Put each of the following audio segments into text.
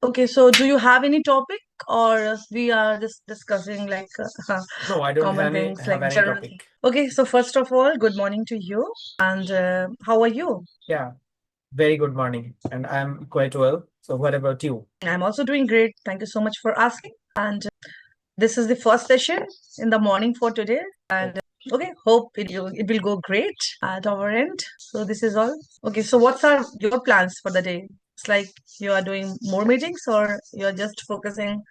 Okay, so do you have any topic or we are just discussing like No, I don't common have any things, have like any general things? topic. Okay, so first of all, good morning to you. And how are you? Yeah, very good morning, and I'm quite well. So what about you? I'm also doing great. Thank you so much for asking. And this is the first session in the morning for today. And okay, hope it will go great at our end. So this is all. Okay, so what's are your plans for the day? It's like you are doing more meetings or you're just focusing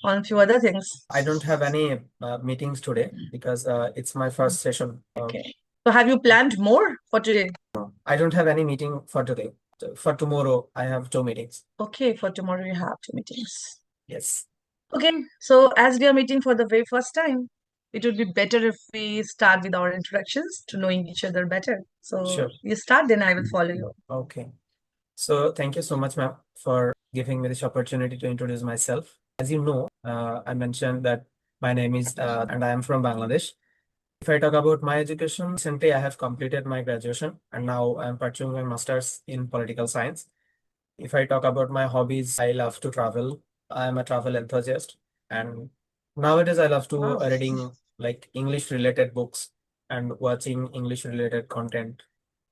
on a few other things. I don't have any meetings today because it's my first session. Okay. So have you planned more for today? I don't have any meeting for today. So for tomorrow, I have two meetings. Okay, for tomorrow you have two meetings. Yes, Okay, so as we are meeting for the very first time, it would be better if we start with our introductions to knowing each other better. So sure. you start, then I will follow you. Okay. So thank you so much, ma'am, for giving me this opportunity to introduce myself. As you know, I mentioned that my name is and I am from Bangladesh. If I talk about my education, recently I have completed my graduation and now I'm pursuing my master's in political science. If I talk about my hobbies, I love to travel. I am a travel enthusiast, and nowadays I love to Wow. reading like English related books and watching English related content,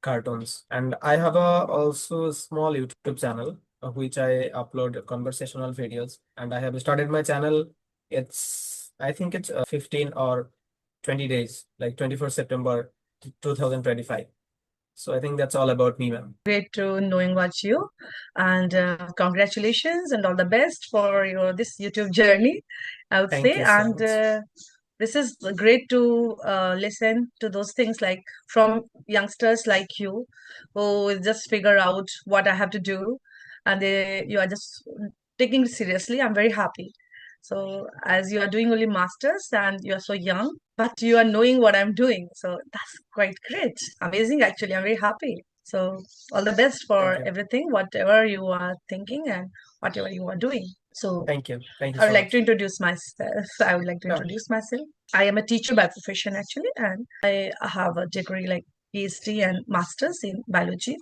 cartoons. And I have a also a small YouTube channel which I upload conversational videos. And I have started my channel. I think it's 15 or 20 days, like 24 September 2025. So I think that's all about me, ma'am. Great to knowing about you, and congratulations and all the best for your this YouTube journey, I would Thank say. you so And much. this is great to listen to those things like from youngsters like you who just figure out what I have to do, and you are just taking it seriously. I'm very happy. So as you are doing only masters and you are so young, but you are knowing what I'm doing, so that's quite great, amazing. Actually, I'm very happy. So all the best Thank for you. everything, whatever you are thinking and whatever you are doing. So Thank you. Thank you I would so like to much. introduce myself. I would like to Sure. introduce myself. I am a teacher by profession actually, and I have a degree like PhD and masters in biology,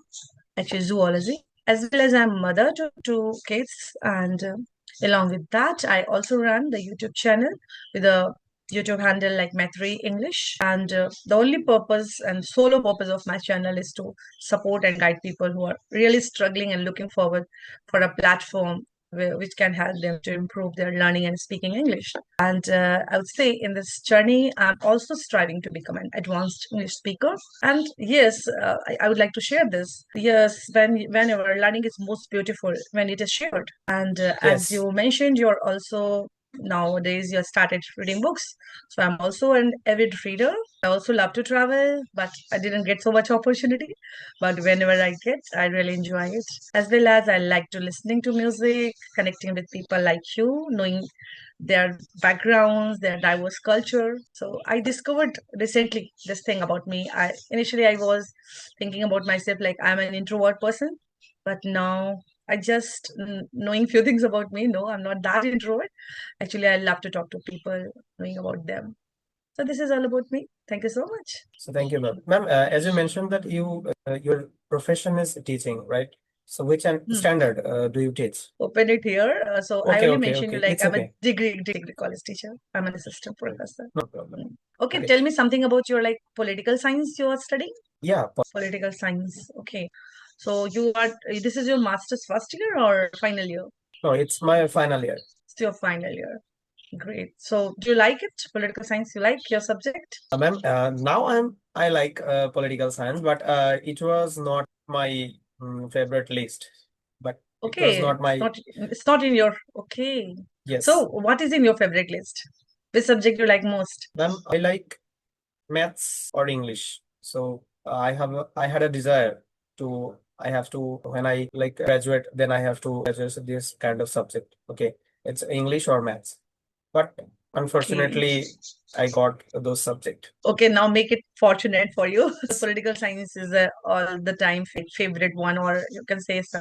actually zoology, as well as I'm mother to two kids. And along with that, I also run the YouTube channel with a YouTube handle like Mathri English. And the only purpose and solo purpose of my channel is to support and guide people who are really struggling and looking forward for a platform which can help them to improve their learning and speaking English. And I would say in this journey, I'm also striving to become an advanced English speaker. And yes, I would like to share this. Yes, whenever learning is most beautiful when it is shared. And as Yes. you mentioned, you're also nowadays you have started reading books. So I'm also an avid reader. I also love to travel, but I didn't get so much opportunity. But whenever I get, I really enjoy it. As well as I like to listening to music, connecting with people like you, knowing their backgrounds, their diverse culture. So I discovered recently this thing about me. I was thinking about myself like I'm an introvert person, but now I just knowing few things about me. No, I'm not that introvert. Actually, I love to talk to people, knowing about them. So this is all about me. Thank you so much. So thank you, ma'am. Ma'am, as you mentioned that your profession is teaching, right? So which Hmm. standard do you teach? Open it here. So I Okay, only okay, mentioned you okay. like It's I'm a okay. degree college teacher. I'm an assistant professor. No problem. Hmm. Okay, Okay. tell me something about your like political science you are studying. Yeah. Political science. Okay. So this is your master's first year or final year? No, it's my final year. It's your final year. Great. So do you like it? Political science, you like your subject? Ma'am, now I like political science, but it was not my favorite list. But it was Okay. not my It's not in your okay. So yes. what is in your favorite list? Which subject you like most? Ma'am, I like maths or English. So I had a desire to I have to when I like graduate, then I have to graduate this kind of subject. Okay, it's English or maths. But Okay. unfortunately, I got those subject. Okay, now make it fortunate for you. Political science is all the time favorite one, or you can say it's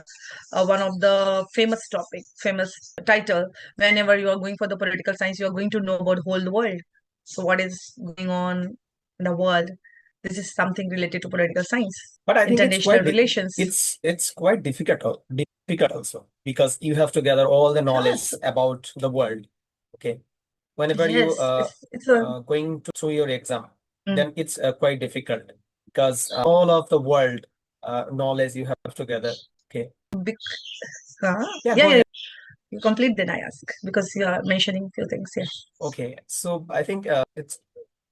one of the famous topic, famous title. Whenever you are going for the political science, you are going to know about whole the world. So what is going on in the world? This is something related to political science, But I think international relations. it's quite difficult difficult also because you have to gather all the knowledge Yes, about the world. Okay. Whenever you yes, it's a going through your exam, mm, then it's quite difficult because all of the world knowledge you have to gather. Okay. big. Huh? Yeah, Yeah, go yeah. ahead. You complete, then I ask because you are mentioning few things. Yeah. Okay. So I think it's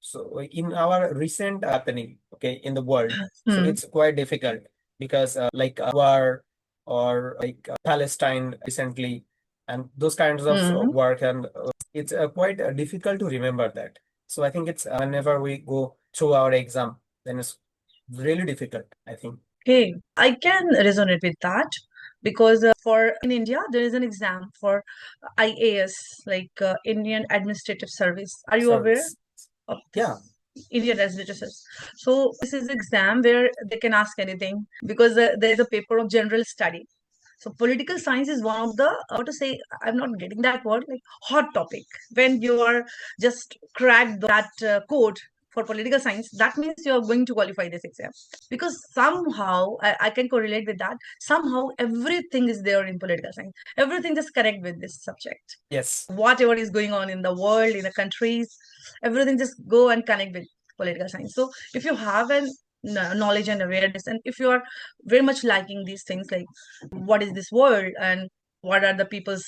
so in our recent happening, okay, in the world, so Hmm. it's quite difficult because like war or like Palestine recently and those kinds of Hmm. work and it's quite difficult to remember that. So I think it's whenever we go through our exam, then it's really difficult, I think. Okay, I can resonate with that because for in India there is an exam for IAS, like Indian Administrative Service. Are you aware Service. of Yeah. this? Indian Administrative Service. So this is exam where they can ask anything because there is a paper of general study. So political science is one of the how to say, I'm not getting that word, like hot topic. When you are just cracked that code for political science, that means you are going to qualify this exam because somehow I can correlate with that. Somehow everything is there in political science. Everything is correct with this subject. Yes. Whatever is going on in the world, in the countries, everything just go and connect with political science. So if you have an knowledge and awareness, and if you are very much liking these things, like what is this world and what are the people's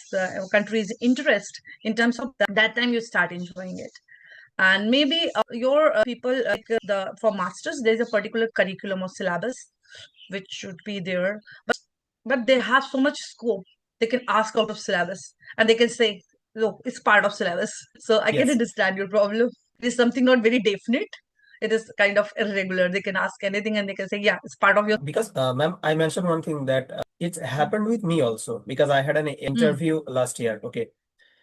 countries interest in terms of that time you start enjoying it. And maybe your people like the for masters there's a particular curriculum or syllabus which should be there, but they have so much scope. They can ask out of syllabus and they can say, look, it's part of syllabus. So I can Yes. understand your problem. It is something not very definite. It is kind of irregular. They can ask anything and they can say, yeah, it's part of your. Because, ma'am, I mentioned one thing that it's happened with me also because I had an Mm, interview last year. Okay.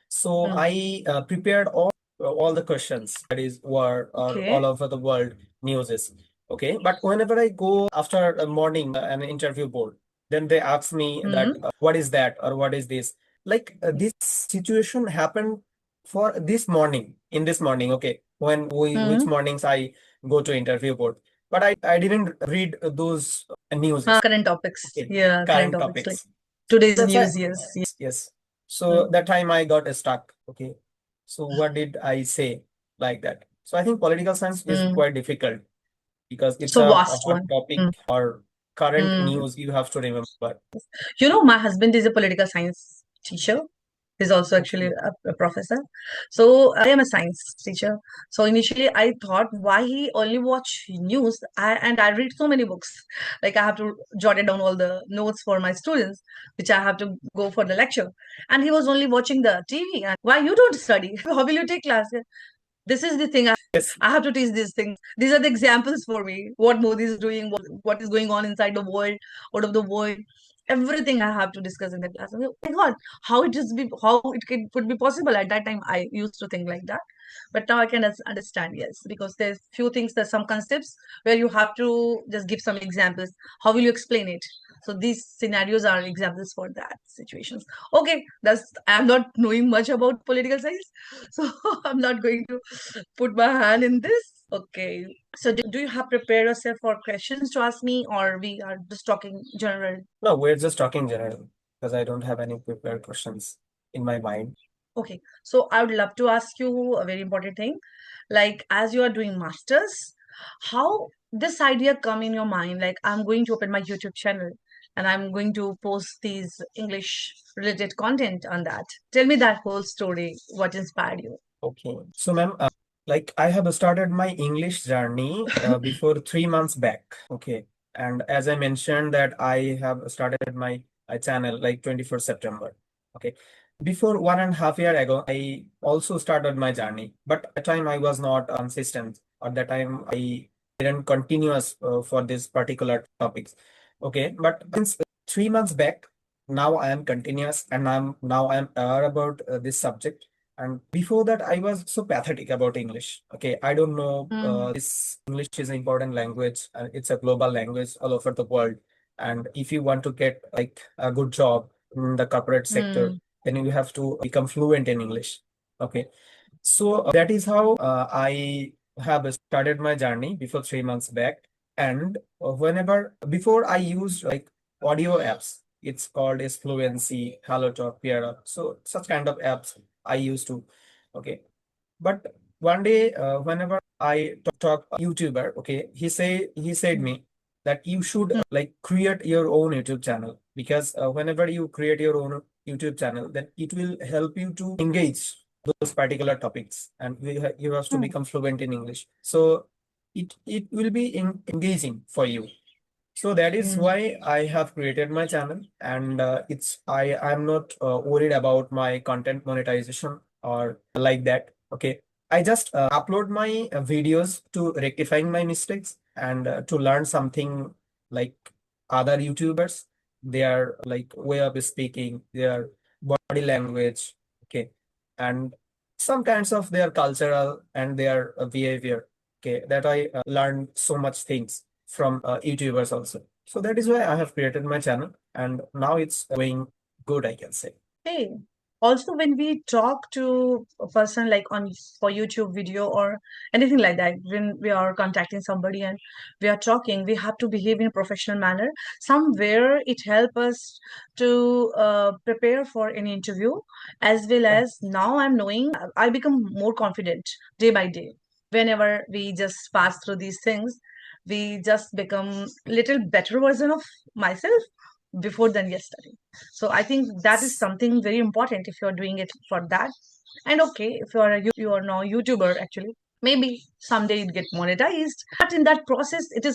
So mm. I prepared all the questions that is were or Okay. all over the world news is okay. But whenever I go after a morning an interview board, then they ask me that Mm, what is that or what is this? Like this situation happened for this morning in this morning. Okay, when we which mm. mornings I go to interview board, but I didn't read those news. Current topics. Okay, Yeah, current current topics like topics. today's That's why news. Yes. yes. So Mm, that time I got stuck. Okay. So what did I say like that? So I think political science is mm. quite difficult because it's So a vast hot one. Mm, topic or current mm. news you have to remember. You know, my husband is a political science teacher. He's also actually Okay. a professor. So I am a science teacher. So initially I thought why he only watch news. And I read so many books. Like I have to jot it down all the notes for my students, which I have to go for the lecture. And he was only watching the TV. And why you don't study? How will you take class? This is the thing Yes. I have to teach these things. These are the examples for me. What Modi is doing, what is going on inside the world, out of the world. Everything I have to discuss in the class. I'm like, oh my God, how it could be possible. At that time, I used to think like that, but now I can understand. Yes, because there's few things, there's some concepts where you have to just give some examples. How will you explain it? So these scenarios are examples for that situations. Okay, that's I'm not knowing much about political science, so I'm not going to put my hand in this. Okay. So do you have prepared yourself for questions to ask me, or we are just talking general? No, we're just talking general because I don't have any prepared questions in my mind. Okay. So I would love to ask you a very important thing. Like as you are doing masters, how this idea come in your mind? Like I'm going to open my YouTube channel and I'm going to post these English related content on that. Tell me that whole story. What inspired you? Okay. So, ma'am, like I have started my English journey before 3 months back. Okay. And as I mentioned that I have started my channel like 24th September. Okay. Before 1.5 year ago, I also started my journey, but at the time I was not consistent. At that time, I didn't continuous for this particular topics. Okay. But since 3 months back, now I am continuous and I'm aware about this subject and before that, I was so pathetic about English. Okay, I don't know. Hmm. This English is an important language, and it's a global language all over the world. And if you want to get like a good job in the corporate sector, Hmm. then you have to become fluent in English. Okay, so that is how I have started my journey before 3 months back. And whenever before I used like audio apps. It's called as Fluency, Hello Talk, Peer. So such kind of apps I used to. Okay. But one day, whenever I talk YouTuber, okay, he said me that you should like create your own YouTube channel, because whenever you create your own YouTube channel, then it will help you to engage those particular topics, and you have to Hmm. become fluent in English. So it will be engaging for you. So that is Hmm. why I have created my channel, and I'm not worried about my content monetization or like that. Okay, I just upload my videos to rectifying my mistakes and to learn something like other YouTubers, their like way of speaking, their body language, okay, and some kinds of their cultural and their behavior. Okay, that I learned so much things from YouTubers also. So that is why I have created my channel, and now it's going good, I can say. Hey, also when we talk to a person like on for YouTube video or anything like that, when we are contacting somebody and we are talking, we have to behave in a professional manner. Somewhere it help us to prepare for an interview, as well Yeah. as now I'm knowing I become more confident day by day. Whenever we just pass through these things, we just become little better version of myself before than yesterday. So I think that is something very important if you're doing it for that. And okay, if you are now YouTuber actually, maybe someday it get monetized. But in that process, it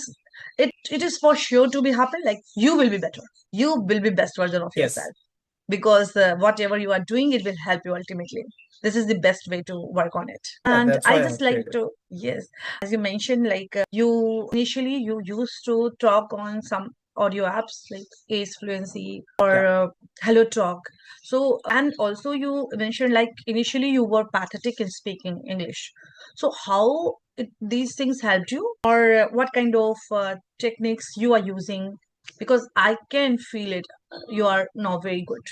is for sure to be happen. Like you will be better. You will be best version of Yes. yourself because whatever you are doing, it will help you ultimately. This is the best way to work on it. Yeah, And that's I why I just have like created. to, yes, as you mentioned, like you initially you used to talk on some audio apps like Ace Fluency or Yeah. Hello Talk. So, and also you mentioned like initially you were pathetic in speaking English. So, how these things helped you, or what kind of techniques you are using? Because I can feel it. You are now very good.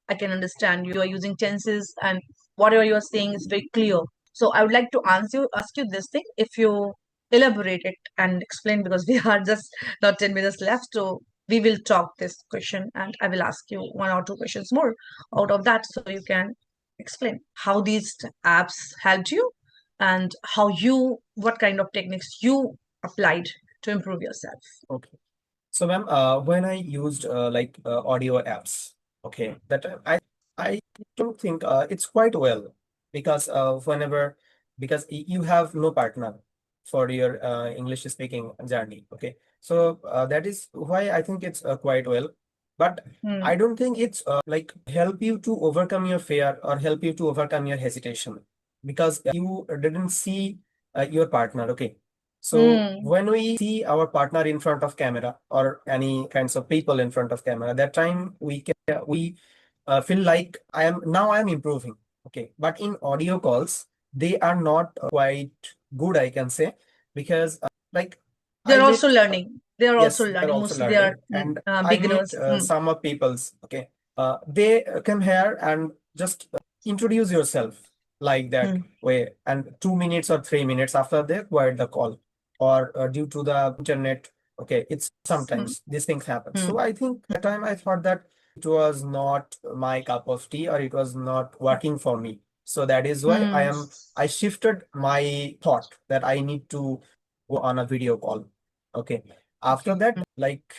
I can understand you are using tenses and whatever you are saying is very clear. So I would like to ask you this thing if you elaborate it and explain because we are just not 10 minutes left. So we will talk this question and I will ask you one or two questions more out of that so you can explain how these apps helped you and what kind of techniques you applied to improve yourself. Okay. So, ma'am, when I used audio apps, okay, that I don't think it's quite well, because you have no partner for your English speaking journey. Okay, so that is why I think it's quite well, but Hmm. I don't think it's like help you to overcome your fear or help you to overcome your hesitation, because you didn't see your partner. Okay, so Hmm. when we see our partner in front of camera or any kinds of people in front of camera, that time we feel like I am improving. Okay, but in audio calls, they are not quite good, I can say, because like I They're also met learning. They are also yes, they're learning. also Mostly they are learning, and I meet beginners. Mm. some of people's. Okay, they come here and just introduce yourself like that Mm. way, and 2 minutes or 3 minutes after they acquired the call, or due to the internet. Okay, it's Mm. sometimes these things happen. Mm. So I think that time I thought that it was not my cup of tea, or it was not working for me. So that is why Mm. I shifted my thought that I need to go on a video call. Okay. After Okay. that, like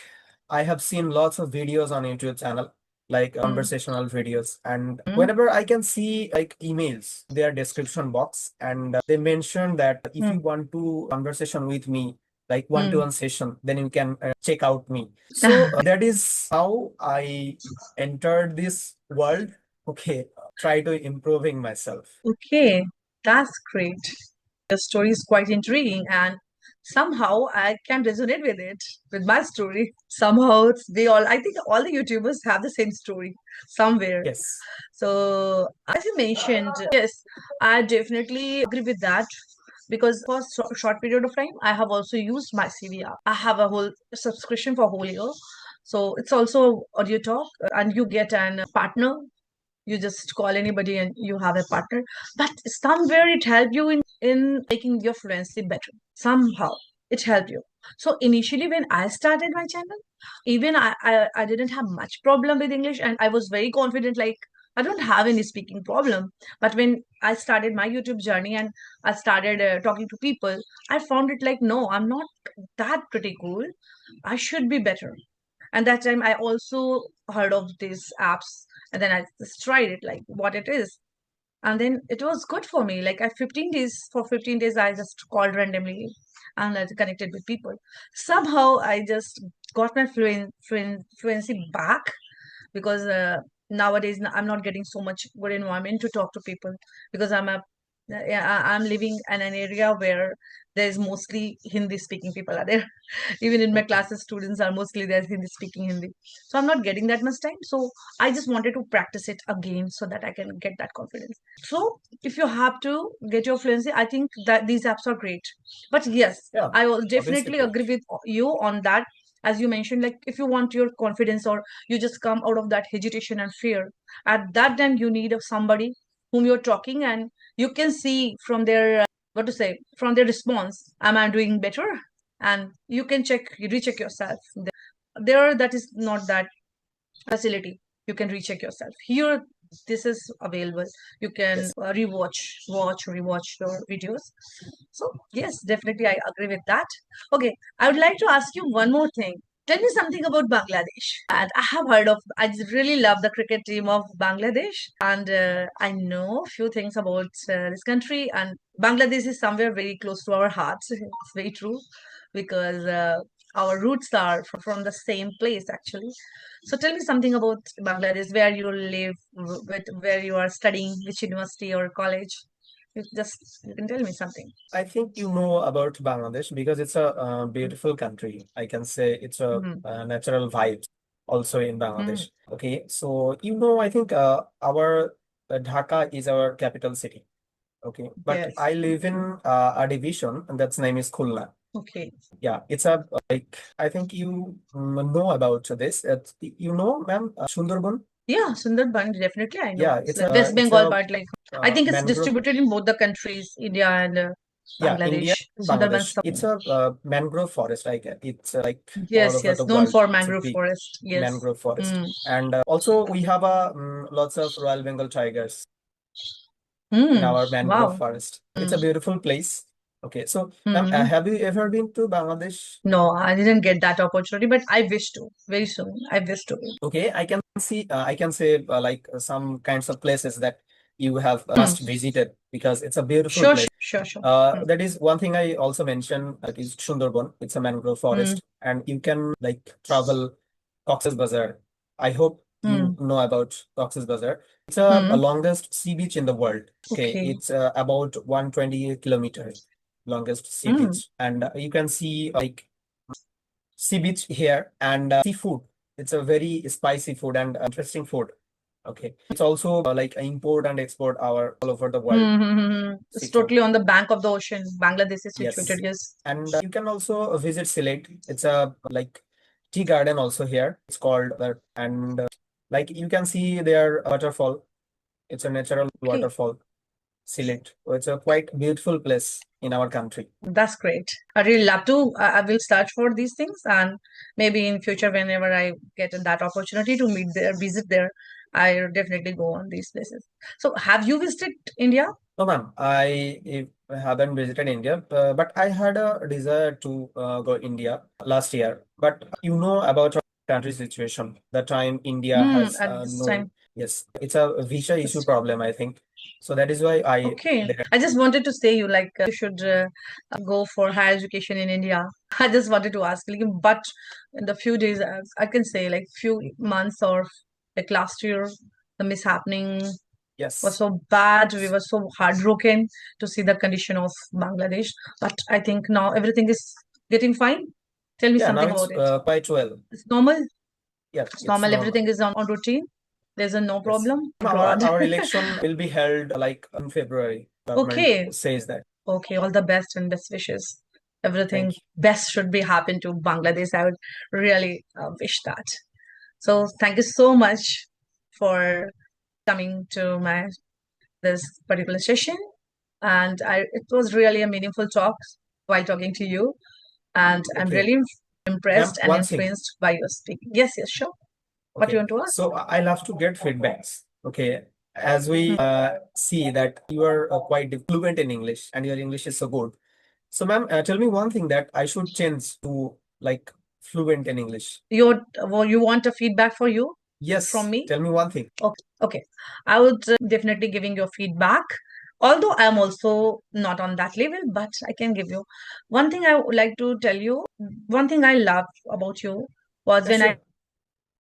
I have seen lots of videos on YouTube channel, like Mm. conversational videos, and Mm. whenever I can see like emails, their description box, and they mention that if Mm. you want to conversation with me, like Mm. one-to-one session, then you can check out me. So that is how I entered this world. Okay, try to improving myself. Okay, that's great. The story is quite intriguing, and somehow I can resonate with it, with my story. Somehow I think all the YouTubers have the same story somewhere. Yes. So, as you mentioned, yes, I definitely agree with that because for short period of time, I have also used my CVR. I have a whole subscription for whole year. So it's also audio talk, and you get an partner. You just call anybody and you have a partner. But somewhere it helped you in making your fluency better somehow. it helped you. So initially when I started my channel, even I didn't have much problem with English, and I was very confident, like I don't have any speaking problem. But when I started my YouTube journey and I started talking to people, I found it like, no, I'm not that pretty cool. I should be better. And that time I also heard of these apps, and then I just tried it, like what it is. And then it was good for me. Like I 15 days, for 15 days I just called randomly and I connected with people. Somehow I just got my fluency back, because nowadays I'm not getting so much good environment to talk to people, because yeah, I'm living in an area where there's mostly Hindi speaking people are there. Even in my Okay. classes, students are mostly there Hindi speaking Hindi. So I'm not getting that much time. So I just wanted to practice it again so that I can get that confidence. So if you have to get your fluency, I think that these apps are great. But yes, Yeah, I will obviously definitely great. agree with you on that. As you mentioned, like if you want your confidence, or you just come out of that hesitation and fear, at that time you need somebody whom you're talking, and you can see from their what to say, from their response, am I doing better? And you can recheck yourself there. That is not that facility. You can recheck yourself here. This is available. You can Yes. rewatch your videos. So yes, definitely I agree with that. Okay, I would like to ask you one more thing. Tell me something about Bangladesh. And I have heard of, I just really love the cricket team of Bangladesh, and I know a few things about this country. And Bangladesh is somewhere very close to our hearts. It's very true, because our roots are from the same place actually. So tell me something about Bangladesh, where you live, where you are studying, which university or college. You can tell me something. I think you know about Bangladesh because it's a beautiful country. I can say it's a, Mm-hmm. natural vibe also in Mm-hmm. Bangladesh. Okay, so I think our Dhaka is our capital city. Okay, but Yes. I live in a division and that's name is Khulna. Okay. Yeah, it's a like I think you know about this. Ma'am, Sundarban. Yeah, Sundarban, definitely I know. Yeah, It's like West it's Bengal a part, like I think it's mangrove. distributed in both the countries, India and Yeah, India Bangladesh. and Sundarban. Bangladesh. It's a mangrove forest. Like it's like all Yes, over the yes, known world. for It's a mangrove big forest. Yes. mangrove forest, Mm. and also we have lots of Royal Bengal tigers in Mm. our mangrove Wow. forest. It's Mm. a beautiful place. Okay, so ma'am, Hmm. have you ever been to Bangladesh? No, I didn't get that opportunity, but I wish to very soon. I wish to. Okay, I can say some kinds of places that you have Mm. must visited because it's a beautiful Sure, place. sure. Mm. That is one thing I also mentioned. That is Sundarban. It's a mangrove Mm. forest, and you can like travel Cox's Bazar. I hope you Mm. know about Cox's Bazar. It's a Mm. longest sea beach in the world. Okay, Okay. it's about 120 kilometer longest sea Mm. beach, and you can see like sea beach here and seafood. It's a very spicy food and interesting food. Okay, it's also like import and export our all over the world Mm-hmm. It's seafood. totally on the bank of the ocean. Bangladesh is situated. Yes, Yes. and you can also visit Sylhet. It's a like tea garden also here. It's called that, and like you can see their waterfall. It's a natural Okay. waterfall, Sylhet. So it's a quite beautiful place in our country. That's great. I really love to. I will search for these things, and maybe in future, whenever I get that opportunity to meet there, visit there, I definitely go on these places. So, have you visited India? No, ma'am, haven't visited India, but I had a desire to go India last year. But you know about our country situation. The time India has At this no, time. yes, it's a visa issue problem, I think. So that is why I Okay. there. I just wanted to say you, like you should go for higher education in India. I just wanted to ask, like, but in the few days, I can say like few months or like last year, the mishappening was Yes, so bad. We were so heartbroken to see the condition of Bangladesh. But I think now everything is getting fine. Tell me yeah. Now something it's about it. quite well. It's normal. Yeah, It's it's normal. normal. Everything is on routine. There's a no Yes, problem. Thank our God. our election will be held like in February. Government Okay. says that. Okay. All the best and best wishes. Everything Thank you. best should be happen to Bangladesh. I would really wish that. So thank you so much for coming to my this particular session. And it was really a meaningful talk while talking to you. and I'm Okay, really ma'am, impressed and one thing. influenced by your speaking. Yes, yes, sure. What you Okay, want to ask? so I love to get feedbacks. Okay, as we see that you are quite fluent in English and your English is so good. So, ma'am, tell me one thing that I should change to like fluent in English. You want a feedback for you from Yes, me? tell me one thing. Okay, okay. I would definitely giving your feedback. Although I'm also not on that level, but I can give you one thing I would like to tell you. One thing I love about you was Yeah, when I sure.